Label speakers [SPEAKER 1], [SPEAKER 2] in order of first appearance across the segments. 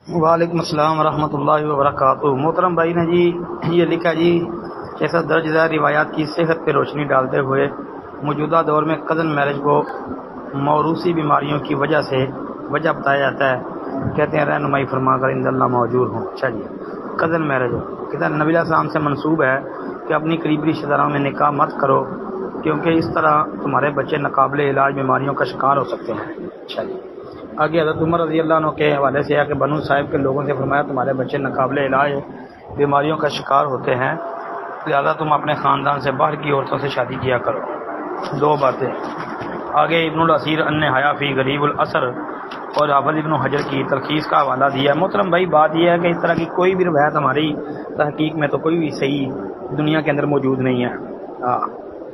[SPEAKER 1] وعلیکم السلام ورحمۃ اللہ وبرکاتہ۔ محترم بھائی نے جی یہ لکھا جی ایسا درج ذیل روایات کی صحت پہ روشنی ڈالتے ہوئے موجودہ دور میں کزن میرج کو موروثی بیماریوں کی وجہ بتایا جاتا ہے۔ کہتے ہیں رہنمائی فرما کر اند اللہ موجود ہوں۔ اچھا جی، کزن میرج کہتے ہیں نبی علیہ السلام سے منسوب ہے کہ اپنی قریبی رشتہ داروں میں نکاح مت کرو، کیونکہ اس طرح تمہارے بچے ناقابل علاج بیماریوں کا شکار ہو سکتے ہیں۔ اچھا جی، آگے حضرت عمر رضی اللہ عنہ کے حوالے سے ہے کہ بنو صاحب کے لوگوں سے فرمایا تمہارے بچے ناقابل علاج بیماریوں کا شکار ہوتے ہیں، لہذا تم اپنے خاندان سے باہر کی عورتوں سے شادی کیا کرو۔ دو باتیں آگے ابن الاسیر ان حیا فی غریب الاثر اور حافظ ابن حجر کی تلخیص کا حوالہ دیا ہے۔ محترم بھائی بات یہ ہے کہ اس طرح کی کوئی بھی روایت ہماری تحقیق میں تو کوئی بھی صحیح دنیا کے اندر موجود نہیں ہے۔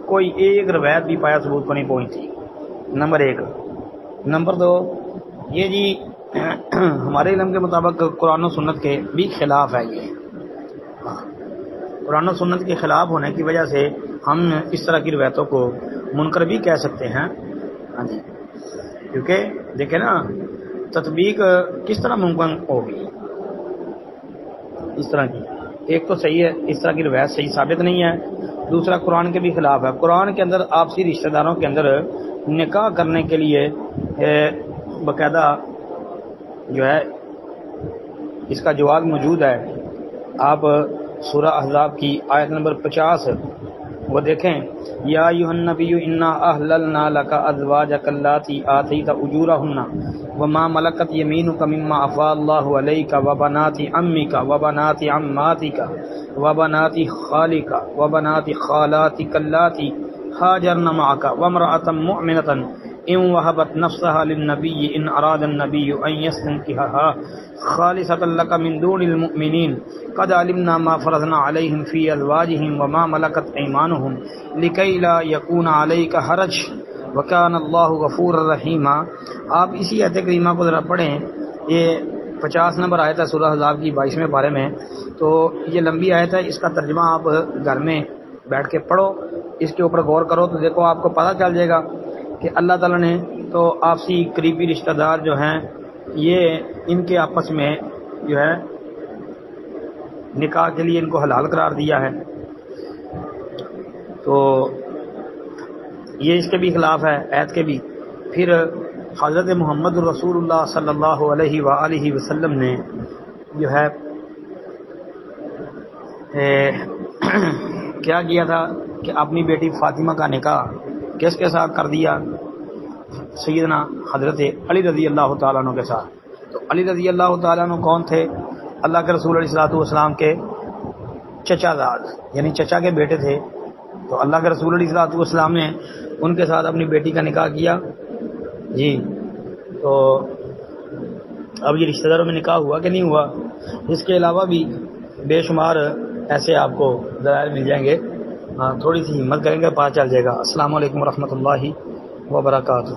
[SPEAKER 1] کوئی ایک روایت بھی پایا ثبوت کو نہیں پہنچتی، نمبر ایک۔ نمبر دو یہ جی ہمارے علم کے مطابق قرآن و سنت کے بھی خلاف ہے۔ یہ قرآن و سنت کے خلاف ہونے کی وجہ سے ہم اس طرح کی روایتوں کو منکر بھی کہہ سکتے ہیں۔ ہاں جی، کیونکہ دیکھیں نا تطبیق کس طرح ممکن ہوگی اس طرح کی؟ ایک تو صحیح ہے، اس طرح کی روایت صحیح ثابت نہیں ہے، دوسرا قرآن کے بھی خلاف ہے۔ قرآن کے اندر آپسی رشتہ داروں کے اندر نکاح کرنے کے لیے باقاعدہ جو ہے اس کا جواز موجود ہے۔ آپ سورہ احزاب کی آیت نمبر 50 وہ دیکھیں، یا ایھا النبی انا احللنا لک ازواجک اللاتی آتیت اجورہن وما ملکت یمینک مما افاء اللہ علیک وبنات عمک وبنات عماتک وبنات خالک وبنات خالاتک اللاتی ہاجرن معک وامرأة مؤمنة ان وهبت نفسها للنبي ان اراد النبي ان يستنكحها خالصة لك من دون المؤمنين قد علمنا ما فرضنا عليهم في ازواجهم وما ملكت ايمانهم لكي لا يكون عليك حرج وكان الله غفورا رحيما۔ آپ اسی آیت کریمہ کو ذرا پڑھیں، یہ 50 نمبر آیت ہے سورہ احزاب کی 22ویں پارے میں۔ تو یہ لمبی آیت ہے، اس کا ترجمہ آپ گھر میں بیٹھ کے پڑھو، اس کے اوپر غور کرو تو دیکھو آپ کو پتہ چل جائے گا کہ اللہ تعالیٰ نے تو آپسی قریبی رشتہ دار جو ہیں یہ ان کے آپس میں جو ہے نکاح کے لیے ان کو حلال قرار دیا ہے، تو یہ اس کے بھی خلاف ہے ایت کے بھی۔ پھر حضرت محمد رسول اللہ صلی اللہ علیہ وآلہ وسلم نے جو ہے کیا کیا تھا کہ اپنی بیٹی فاطمہ کا نکاح کس کے ساتھ کر دیا؟ سیدنا حضرت علی رضی اللہ تعالیٰ عنہ کے ساتھ۔ تو علی رضی اللہ تعالیٰ عنہ کون تھے؟ اللہ کے رسول علیہ الصلوۃ والسلام کے چچا زاد، یعنی چچا کے بیٹے تھے۔ تو اللہ کے رسول علیہ الصلوۃ والسلام نے ان کے ساتھ اپنی بیٹی کا نکاح کیا جی۔ تو اب یہ رشتہ داروں میں نکاح ہوا کہ نہیں ہوا؟ اس کے علاوہ بھی بے شمار ایسے آپ کو دلائل مل جائیں گے، تھوڑی سی ہمت کریں گے پتہ چل جائے گا۔ السلام علیکم ورحمۃ اللہ وبرکاتہ۔